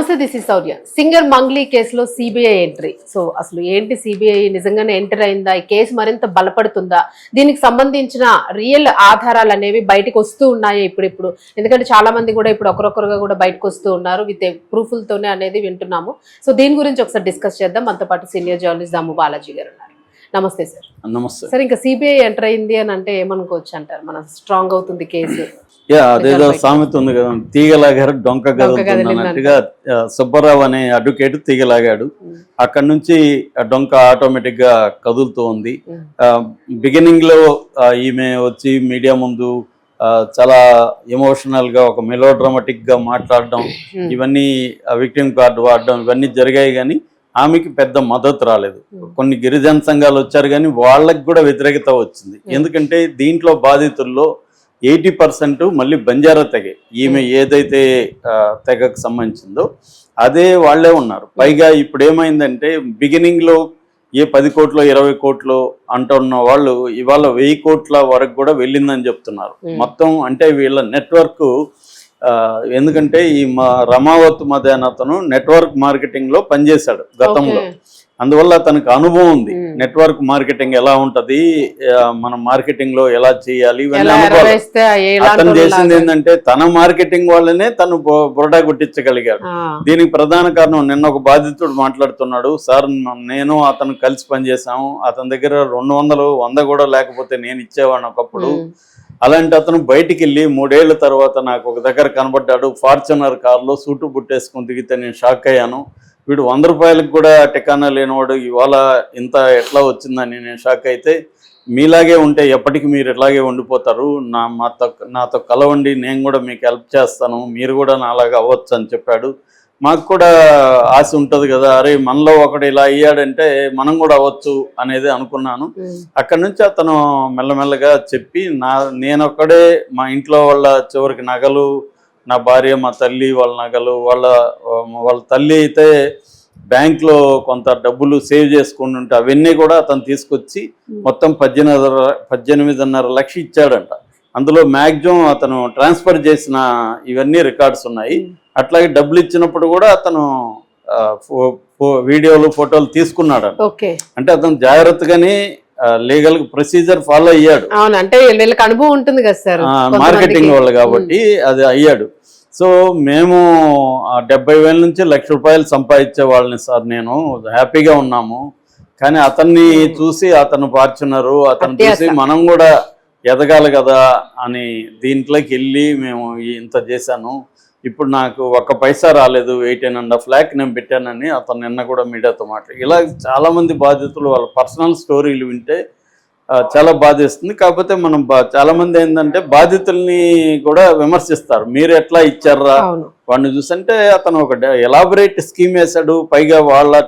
నమస్తే, this is Sourya. Singer Mangli కేసులో CBI entry. So అసలు ఏంటి, సిబిఐ నిజంగానే ఎంటర్ అయిందా? ఈ కేసు మరింత బలపడుతుందా? దీనికి సంబంధించిన రియల్ ఆధారాలు అనేవి బయటకు వస్తూ ఉన్నాయి ఇప్పుడు. ఎందుకంటే చాలా మంది కూడా ఇప్పుడు ఒకరొకరుగా కూడా బయటకు వస్తూ ఉన్నారు విత్ ప్రూఫ్లతోనే అనేది వింటున్నాము. సో దీని గురించి ఒకసారి డిస్కస్ చేద్దాం. మనతో పాటు సీనియర్ జర్నలిస్ట్ దాము బాలాజీ గారు ఉన్నారు. నమస్తే సార్. నమస్తే సార్. ఇంకా సిబిఐ ఎంటర్ అయింది అని అంటే ఏమనుకోవచ్చు అంటారు? మన స్ట్రాంగ్ అవుతుంది కేసు. అదేదో సామెత ఉంది కదా, తీగలాగారు డొంక కదులుతున్నట్టుగా సుబ్బారావు అనే అడ్వకేట్ తీగలాగాడు. అక్కడి నుంచి డొంక ఆటోమేటిక్ గా కదులుతూ ఉంది. బిగినింగ్ లో ఈమె వచ్చి మీడియా ముందు చాలా ఎమోషనల్ గా ఒక మెలో డ్రామాటిక్ గా మాట్లాడడం, ఇవన్నీ విక్టిమ్ కార్డు వాడడం, ఇవన్నీ జరిగాయి. కానీ ఆమెకి పెద్ద మద్దతు రాలేదు. కొన్ని గిరిజన సంఘాలు వచ్చారు కానీ వాళ్ళకి కూడా వ్యతిరేకత వచ్చింది. ఎందుకంటే దీంట్లో బాధితుల్లో 80% మళ్ళీ బంజారా తెగ, ఈమె ఏదైతే తెగకు సంబంధించిందో అదే వాళ్ళే ఉన్నారు. పైగా ఇప్పుడు ఏమైందంటే బిగినింగ్లో 10 కోట్లు 20 కోట్లు అంటున్న వాళ్ళు ఇవాళ 1000 కోట్ల వరకు కూడా వెళ్ళిందని చెప్తున్నారు. మొత్తం అంటే వీళ్ళ నెట్వర్క్, ఎందుకంటే ఈ రమావత్ మధ్యాహ్న అతను నెట్వర్క్ మార్కెటింగ్ లో పనిచేశాడు గతంలో. అందువల్ల తనకు అనుభవం ఉంది, నెట్వర్క్ మార్కెటింగ్ ఎలా ఉంటది, మనం మార్కెటింగ్ లో ఎలా చేయాలి ఇవన్నీ అనుభవం. అతను చేసింది ఏంటంటే తన మార్కెటింగ్ వాళ్ళనే తను బురడా కొట్టించగలిగాడు. దీనికి ప్రధాన కారణం, నిన్న ఒక బాధితుడు మాట్లాడుతున్నాడు, సార్ నేను అతను కలిసి పనిచేసాము, అతని దగ్గర 200 100 కూడా లేకపోతే నేను ఇచ్చేవాడిని ఒకప్పుడు. అలాంటి అతను బయటికి వెళ్ళి 3 ఏళ్ల తర్వాత నాకు ఒక దగ్గర కనబడ్డాడు, ఫార్చునర్ కార్లో సూటు బుట్టేసుకుని దిగితే నేను షాక్ అయ్యాను. వీడు 100 రూపాయలకు కూడా టికానా లేనివాడు ఇవాళ ఇంత ఎట్లా వచ్చిందని నేను షాక్ అయితే, మీలాగే ఉంటే ఎప్పటికీ మీరు ఇట్లాగే ఉండిపోతారు, నాతో కలవండి, నేను కూడా మీకు హెల్ప్ చేస్తాను, మీరు కూడా నాలాగా అవ్వచ్చు అని చెప్పాడు. మాకు కూడా ఆశ ఉంటుంది కదా, అరే మనలో ఒకడు ఇలా అయ్యాడంటే మనం కూడా అవ్వచ్చు అనేది అనుకున్నాను. అక్కడి నుంచి అతను మెల్లమెల్లగా చెప్పి నేనొక్కడే మా ఇంట్లో వాళ్ళ చివరికి నగలు, నా భార్య మా తల్లి వాళ్ళ నగలు, వాళ్ళ తల్లి అయితే బ్యాంక్లో కొంత డబ్బులు సేవ్ చేసుకుని ఉంటే అవన్నీ కూడా అతను తీసుకొచ్చి మొత్తం 18.5 లక్షలు ఇచ్చాడంట. అందులో మ్యాక్సిమం అతను ట్రాన్స్ఫర్ చేసిన ఇవన్నీ రికార్డ్స్ ఉన్నాయి. అట్లాగే డబ్బులు ఇచ్చినప్పుడు కూడా అతను వీడియోలు ఫోటోలు తీసుకున్నాడు. అంటే అతను జాగ్రత్తగానే లీగల్ ప్రొసీజర్ ఫాలో అయ్యాడు. అంటే వీళ్ళకి అనుభవం ఉంటుంది కదా సార్, మార్కెటింగ్ వాళ్ళు కాబట్టి అది అయ్యాడు. సో మేము 70,000 నుంచి 1,00,000 రూపాయలు సంపాదించే వాళ్ళని సార్, నేను హ్యాపీగా ఉన్నాము. కానీ అతన్ని చూసి అతను ఫార్చునరు, అతను చూసి మనం కూడా ఎదగాలి కదా అని దీంట్లోకి వెళ్ళి మేము ఇంత చేశాను. ఇప్పుడు నాకు 1 పైసా రాలేదు, 18.5 lakh నేను పెట్టానని అతను నిన్న కూడా మీడియాతో మాట్లాడి. ఇలా చాలామంది బాధితులు వాళ్ళ పర్సనల్ స్టోరీలు వింటే చాలా బాధేస్తుంది. కాకపోతే మనం చాలామంది ఏంటంటే బాధితుల్ని కూడా విమర్శిస్తారు, మీరు ఎట్లా ఇచ్చారా వాడిని చూసంటే. అతను ఒక ఎలాబొరేట్ స్కీమ్ వేశాడు. పైగా వాళ్ళ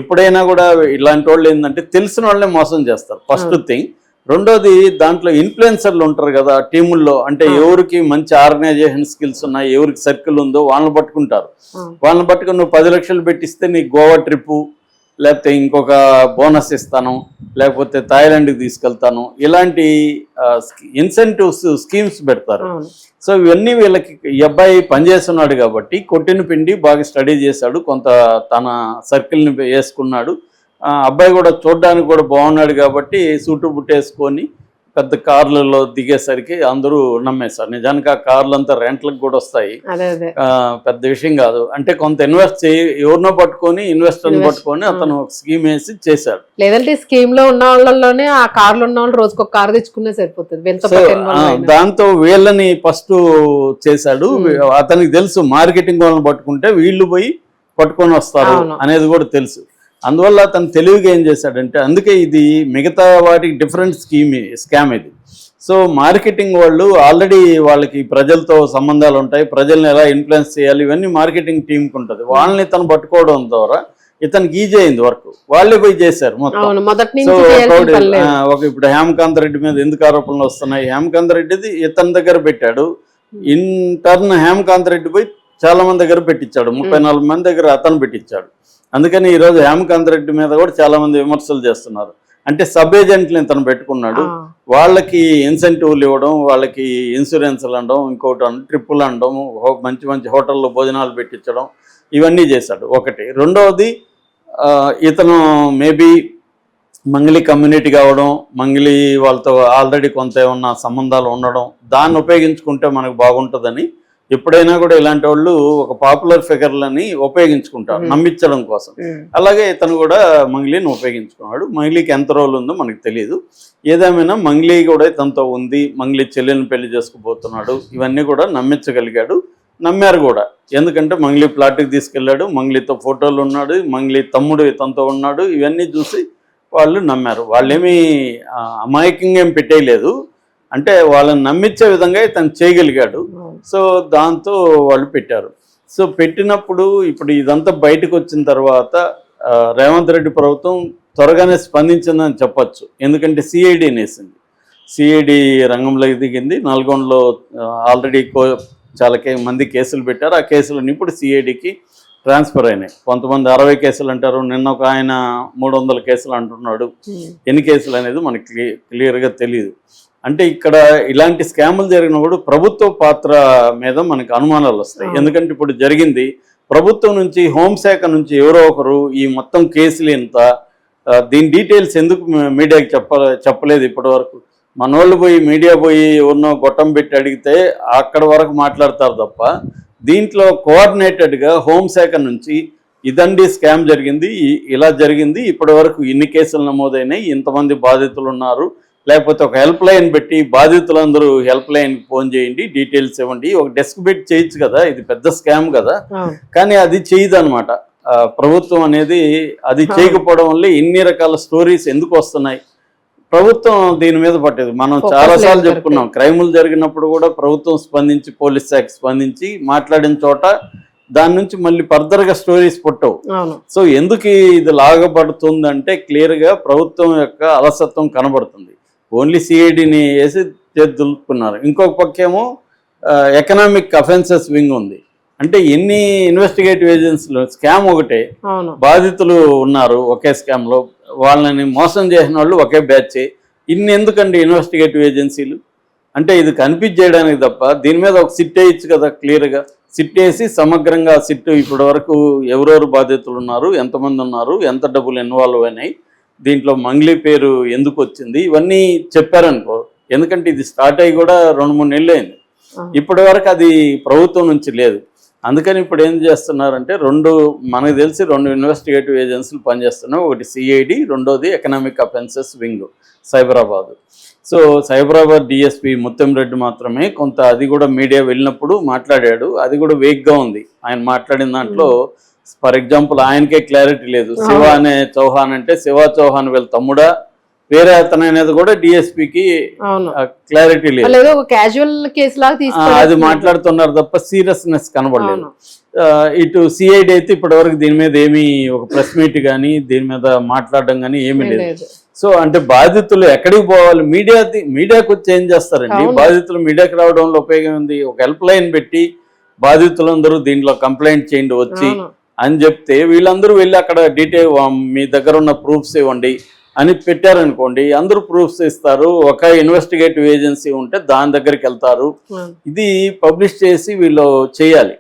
ఎప్పుడైనా కూడా ఇలాంటి వాళ్ళు ఏంటంటే తెలిసిన వాళ్ళనే మోసం చేస్తారు, ఫస్ట్ థింగ్. రెండోది, దాంట్లో ఇన్ఫ్లుయెన్సర్లు ఉంటారు కదా టీముల్లో, అంటే ఎవరికి మంచి ఆర్గనైజేషన్ స్కిల్స్ ఉన్నాయి, ఎవరికి సర్కిల్ ఉందో వాళ్ళని పట్టుకుంటారు. వాళ్ళని పట్టుకుని నువ్వు 10 లక్షలు పెట్టిస్తే నీకు గోవా ట్రిప్పు, లేకపోతే ఇంకొక బోనస్ ఇస్తాను, లేకపోతే థాయిలాండ్కి తీసుకెళ్తాను, ఇలాంటి ఇన్సెంటివ్స్ స్కీమ్స్ పెడతారు. సో ఇవన్నీ వీళ్ళకి, ఈ అబ్బాయి పనిచేస్తున్నాడు కాబట్టి కొట్టిన పిండి బాగా స్టడీ చేశాడు, కొంత తన సర్కిల్ని వేసుకున్నాడు. అబ్బాయి కూడా చూడడానికి కూడా బాగున్నాడు కాబట్టి సూటు బుట్టేసుకొని పెద్ద కార్లలో దిగేసరికి అందరూ నమ్మేశారు. నిజానికి ఆ కార్లు అంతా రెంట్లకు కూడా వస్తాయి, పెద్ద విషయం కాదు. అంటే కొంత ఇన్వెస్ట్ ఎవరినో పట్టుకొని ఇన్వెస్టర్ని పట్టుకొని అతను ఒక స్కీమ్ వేసి చేశాడు. లేదంటే స్కీమ్ లో ఉన్న వాళ్ళలోనే ఆ కార్లు ఉన్న వాళ్ళు రోజుకు ఒక కారు తెచ్చుకునే సరిపోతుంది. దాంతో వీళ్ళని ఫస్ట్ చేశాడు. అతనికి తెలుసు మార్కెటింగ్ వాళ్ళని పట్టుకుంటే వీళ్ళు పోయి పట్టుకొని వస్తారు అనేది కూడా తెలుసు. అందువల్ల అతను తెలివిగా ఏం చేశాడంటే, అందుకే ఇది మిగతా వాటికి డిఫరెంట్ స్కామ్ ఇది. సో మార్కెటింగ్ వాళ్ళు ఆల్రెడీ వాళ్ళకి ప్రజలతో సంబంధాలు ఉంటాయి, ప్రజల్ని ఎలా ఇన్ఫ్లుయెన్స్ చేయాలి ఇవన్నీ మార్కెటింగ్ టీంకి ఉంటుంది. వాళ్ళని ఇతను పట్టుకోవడం ద్వారా ఇతనికి ఈజీ అయింది వర్క్, వాళ్ళే పోయి చేశారు మొత్తం. సో ఇప్పుడు హేమకాంత్ రెడ్డి మీద ఎందుకు ఆరోపణలు వస్తున్నాయి, హేమకాంత్ రెడ్డిది ఇతని దగ్గర పెట్టాడు. ఇన్ టర్న్ హేమకాంత్ రెడ్డి పోయి చాలా మంది దగ్గర పెట్టించాడు, 34 మంది దగ్గర అతను పెట్టించాడు. అందుకని ఈరోజు హేమకాంత్ రెడ్డి మీద కూడా చాలా మంది విమర్శలు చేస్తున్నారు. అంటే సబ్ ఏజెంట్ని తను పెట్టుకున్నాడు, వాళ్ళకి ఇన్సెంటివ్లు ఇవ్వడం, వాళ్ళకి ఇన్సూరెన్స్లు అనడం, ఇంకోటి ట్రిప్పులు అనడం, మంచి మంచి హోటల్లో భోజనాలు పెట్టించడం, ఇవన్నీ చేశాడు ఒకటి. రెండవది ఇతను మేబీ మంగళి కమ్యూనిటీ కావడం, మంగళి వాళ్ళతో ఆల్రెడీ కొంత ఏమన్నా సంబంధాలు ఉండడం, దాన్ని ఉపయోగించుకుంటే మనకు బాగుంటుందని ఎప్పుడైనా కూడా ఇలాంటి వాళ్ళు ఒక పాపులర్ ఫిగర్లని ఉపయోగించుకుంటారు నమ్మించడం కోసం. అలాగే ఇతను కూడా మంగ్లీని ఉపయోగించుకున్నాడు. మంగ్లీకి ఎంత రోల్ ఉందో మనకు తెలియదు. ఏదేమైనా మంగ్లీ కూడా ఇతనితో ఉంది, మంగ్లీ చెల్లెల్ని పెళ్లి చేసుకుపోతున్నాడు, ఇవన్నీ కూడా నమ్మించగలిగాడు. నమ్మారు కూడా, ఎందుకంటే మంగ్లీ ప్లాట్కి తీసుకెళ్ళాడు, మంగ్లీతో ఫోటోలు ఉన్నాడు, మంగ్లీ తమ్ముడు ఇతనితో ఉన్నాడు, ఇవన్నీ చూసి వాళ్ళు నమ్మారు. వాళ్ళేమీ అమాయకంగా ఏం పెట్టేయలేదు, అంటే వాళ్ళని నమ్మించే విధంగా ఇతను చేయగలిగాడు. సో దాంతో వాళ్ళు పెట్టారు. సో పెట్టినప్పుడు ఇప్పుడు ఇదంతా బయటకు వచ్చిన తర్వాత రేవంత్ రెడ్డి ప్రభుత్వం త్వరగానే స్పందించిందని చెప్పచ్చు. ఎందుకంటే సిఐడి నేసింది, సిఐడి రంగంలోకి దిగింది. నల్గొండలో ఆల్రెడీ చాలా మంది కేసులు పెట్టారు. ఆ కేసులన్నీ ఇప్పుడు సిఐడికి ట్రాన్స్ఫర్ అయినాయి. కొంతమంది 60 కేసులు అంటారు, నిన్న ఒక ఆయన 300 కేసులు అంటున్నాడు. ఎన్ని కేసులు అనేది మనకి క్లియర్గా తెలియదు. అంటే ఇక్కడ ఇలాంటి స్కాములు జరిగినప్పుడు ప్రభుత్వ పాత్ర మీద మనకు అనుమానాలు వస్తాయి. ఎందుకంటే ఇప్పుడు జరిగింది ప్రభుత్వం నుంచి, హోంశాఖ నుంచి ఎవరో ఒకరు ఈ మొత్తం కేసులు ఎంత, దీని డీటెయిల్స్ ఎందుకు మీడియాకి చెప్పలేదు ఇప్పటి వరకు. మనోళ్ళు పోయి మీడియా పోయి ఎవరినో గొట్టం పెట్టి అడిగితే అక్కడ వరకు మాట్లాడతారు తప్ప, దీంట్లో కోఆర్డినేటెడ్గా హోంశాఖ నుంచి ఇదండి స్కామ్ జరిగింది, ఇలా జరిగింది, ఇప్పటి వరకు ఇన్ని కేసులు నమోదైనాయి, ఇంతమంది బాధితులు ఉన్నారు, లేకపోతే ఒక హెల్ప్ లైన్ పెట్టి బాధితులందరూ హెల్ప్ లైన్కి ఫోన్ చేయండి, డీటెయిల్స్ ఇవ్వండి, ఒక డెస్క్ పెట్టి చేయొచ్చు కదా, ఇది పెద్ద స్కామ్ కదా. కానీ అది చేయదు అనమాట ప్రభుత్వం అనేది. అది చేయకపోవడం వల్ల ఇన్ని రకాల స్టోరీస్ ఎందుకు వస్తున్నాయి, ప్రభుత్వం దీని మీద పట్టేది. మనం చాలాసార్లు చెప్పుకున్నాం, క్రైములు జరిగినప్పుడు కూడా ప్రభుత్వం స్పందించి, పోలీస్ శాఖ స్పందించి మాట్లాడిన చోట దాని నుంచి మళ్ళీ ఫర్దర్గా స్టోరీస్ పుట్టవు. సో ఎందుకు ఇది లాగబడుతుందంటే క్లియర్గా ప్రభుత్వం యొక్క అలసత్వం కనబడుతుంది. ఓన్లీ సిఐడిని వేసి దులుపుకున్నారు. ఇంకొక పక్కేమో ఎకనామిక్ అఫెన్సెస్ వింగ్ ఉంది. అంటే ఎన్ని ఇన్వెస్టిగేటివ్ ఏజెన్సీలు, స్కామ్ ఒకటే, బాధితులు ఉన్నారు ఒకే స్కామ్లో, వాళ్ళని మోసం చేసిన వాళ్ళు ఒకే బ్యాచ్. ఇన్ని ఎందుకండి ఇన్వెస్టిగేటివ్ ఏజెన్సీలు? అంటే ఇది కనిపించేయడానికి తప్ప దీని మీద ఒక సిట్ వేయచ్చు కదా, క్లియర్గా సిట్ వేసి సమగ్రంగా సిట్ ఇప్పటి వరకు ఎవరెవరు బాధితులు ఉన్నారు, ఎంతమంది ఉన్నారు, ఎంత డబ్బులు ఇన్వాల్వ్ అయినాయి, దీంట్లో మంగ్లీ పేరు ఎందుకు వచ్చింది, ఇవన్నీ చెప్పారనుకో. ఎందుకంటే ఇది స్టార్ట్ అయ్యి కూడా 2-3 నెలలు అయింది, ఇప్పటి వరకు అది ప్రభుత్వం నుంచి లేదు. అందుకని ఇప్పుడు ఏం చేస్తున్నారంటే మనకు తెలిసి 2 ఇన్వెస్టిగేటివ్ ఏజెన్సీలు పనిచేస్తున్నాయి. ఒకటి సిఐడి, రెండోది economic offences wing Cyberabad. So Cyberabad DSP Muthamreddy మాత్రమే కొంత, అది కూడా మీడియా వెళ్ళినప్పుడు మాట్లాడాడు, అది కూడా వేగ్గా ఉంది. ఆయన మాట్లాడిన దాంట్లో ఫర్ ఎగ్జాంపుల్ ఆయనకే క్లారిటీ లేదు. శివ అనే చౌహాన్ అంటే శివ చౌహాన్ వీళ్ళ తమ్ముడా వేరే అతను అనేది కూడా డిఎస్పీకి క్లారిటీ లేదు. అది మాట్లాడుతున్నారు తప్ప సీరియస్నెస్ కనబడలేదు. ఇటు సిఐడి అయితే ఇప్పటి వరకు దీని మీద ఏమీ ఒక ప్రెస్ మీట్ కానీ దీని మీద మాట్లాడడం కానీ ఏమీ లేదు. సో అంటే బాధితులు ఎక్కడికి పోవాలి, మీడియాకు వచ్చి ఏం చేస్తారండి? బాధితులు మీడియాకి రావడంలో ఉపయోగం ఉంది. ఒక హెల్ప్ లైన్ పెట్టి బాధితులందరూ దీంట్లో కంప్లైంట్ చేయండి వచ్చి అని చెప్తే, వీళ్ళందరూ వెళ్ళి అక్కడ డీటెయిల్ మీ దగ్గర ఉన్న ప్రూఫ్స్ ఇవ్వండి అని పెట్టారనుకోండి, అందరూ ప్రూఫ్స్ ఇస్తారు. ఒక ఇన్వెస్టిగేటివ్ ఏజెన్సీ ఉంటే దాని దగ్గరికి వెళ్తారు. ఇది పబ్లిష్ చేసి వీళ్ళు చేయాలి.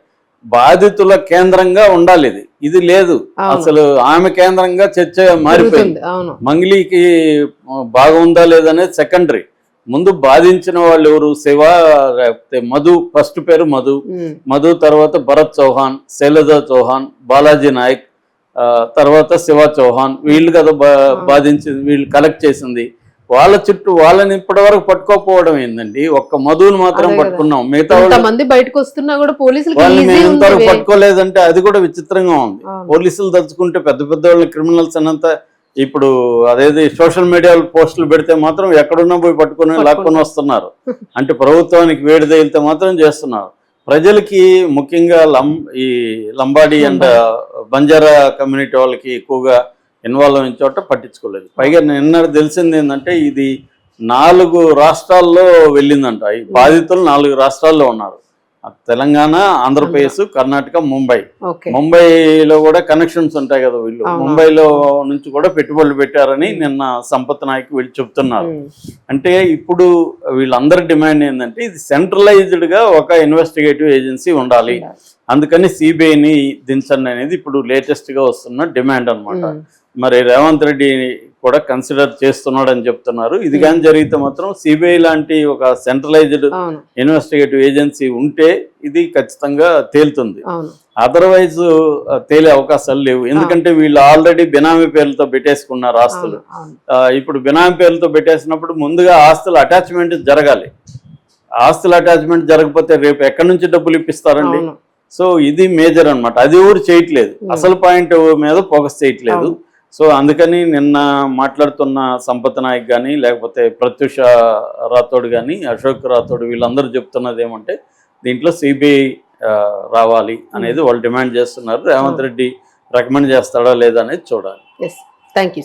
బాధితుల కేంద్రంగా ఉండాలి. ఇది లేదు, అసలు ఆమె కేంద్రంగా చర్చ మారిపోయింది. మంగ్లీకి బాగా ఉందా లేదనేది సెకండరీ. ముందు బాధించిన వాళ్ళు ఎవరు? శివ, మధు, ఫస్ట్ పేరు మధు, తర్వాత భరత్ చౌహాన్, శైలజా చౌహాన్, బాలాజీ నాయక్, తర్వాత శివ చౌహాన్. వీళ్ళు కదా బాధించింది, వీళ్ళు కలెక్ట్ చేసింది. వాళ్ళ చుట్టూ వాళ్ళని ఇప్పటి వరకు పట్టుకోకపోవడం ఏందండి? ఒక్క మధువుని మాత్రం పట్టుకున్నాం, మిగతా మంది బయటకు వస్తున్నా కూడా వాళ్ళని ఇంతవరకు పట్టుకోలేదంటే అది కూడా విచిత్రంగా ఉంది. పోలీసులు తలుచుకుంటే పెద్ద పెద్ద వాళ్ళు క్రిమినల్స్ అన్నంత, ఇప్పుడు అదేది సోషల్ మీడియాలో పోస్టులు పెడితే మాత్రం ఎక్కడున్నా పోయి పట్టుకుని లాక్కొని వస్తున్నారు. అంటే ప్రభుత్వానికి వేడి తగిలితే మాత్రం చేస్తున్నారు. ప్రజలకి ముఖ్యంగా ఈ లంబాడి అండ్ బంజారా కమ్యూనిటీ వాళ్ళకి ఎక్కువగా ఇన్వాల్వ్ అయిన చోట పట్టించుకోలేదు. పైగా నిన్న తెలిసింది ఏంటంటే ఇది 4 రాష్ట్రాల్లో వెళ్ళిందంట. ఈ బాధితులు 4 రాష్ట్రాల్లో ఉన్నారు. తెలంగాణ, ఆంధ్రప్రదేశ్, కర్ణాటక, ముంబై. ఓకే. ముంబైలో కూడా కనెక్షన్స్ ఉంటాయి కదా వీళ్ళు. ముంబైలో నుంచి కూడా పెట్టుబడులు పెట్టారని నిన్న సంపత్ నాయక్ వీళ్ళు చెప్తున్నారు. అంటే ఇప్పుడు వీళ్ళందరి డిమాండ్ ఏంటంటే ఇది సెంట్రలైజ్డ్ గా ఒక ఇన్వెస్టిగేటివ్ ఏజెన్సీ ఉండాలి, అందుకని సిబిఐని దించండి అనేది ఇప్పుడు లేటెస్ట్ గా వస్తున్న డిమాండ్ అన్నమాట. మరి రేవంత్ రెడ్డి కూడా కన్సిడర్ చేస్తున్నాడు అని చెప్తున్నారు. ఇది కానీ జరిగితే మాత్రం సిబిఐ లాంటి ఒక సెంట్రలైజ్డ్ ఇన్వెస్టిగేటివ్ ఏజెన్సీ ఉంటే ఇది ఖచ్చితంగా తేలుతుంది. అదర్వైజ్ తేలే అవకాశాలు లేవు. ఎందుకంటే వీళ్ళు ఆల్రెడీ బినామీ పేర్లతో పెట్టేసుకున్నారు ఆస్తులు. ఇప్పుడు బినామీ పేర్లతో పెట్టేసినప్పుడు ముందుగా ఆస్తుల అటాచ్మెంట్ జరగాలి. ఆస్తుల అటాచ్మెంట్ జరగకపోతే రేపు ఎక్కడి నుంచి డబ్బులు ఇప్పిస్తారండి? సో ఇది మేజర్ అన్నమాట. అది ఊరు చేయట్లేదు, అసలు పాయింట్ మీద ఫోకస్ చేయట్లేదు. సో అందుకని నిన్న మాట్లాడుతున్న సంపత్ నాయక్ కానీ లేకపోతే ప్రత్యూష రాథోడ్ కానీ అశోక్ రాథోడ్ వీళ్ళందరూ చెప్తున్నది ఏమంటే దీంట్లో సిబిఐ రావాలి అనేది వాళ్ళు డిమాండ్ చేస్తున్నారు. రేవంత్ రెడ్డి రికమెండ్ చేస్తాడా లేదా అనేది చూడాలి. Thank you.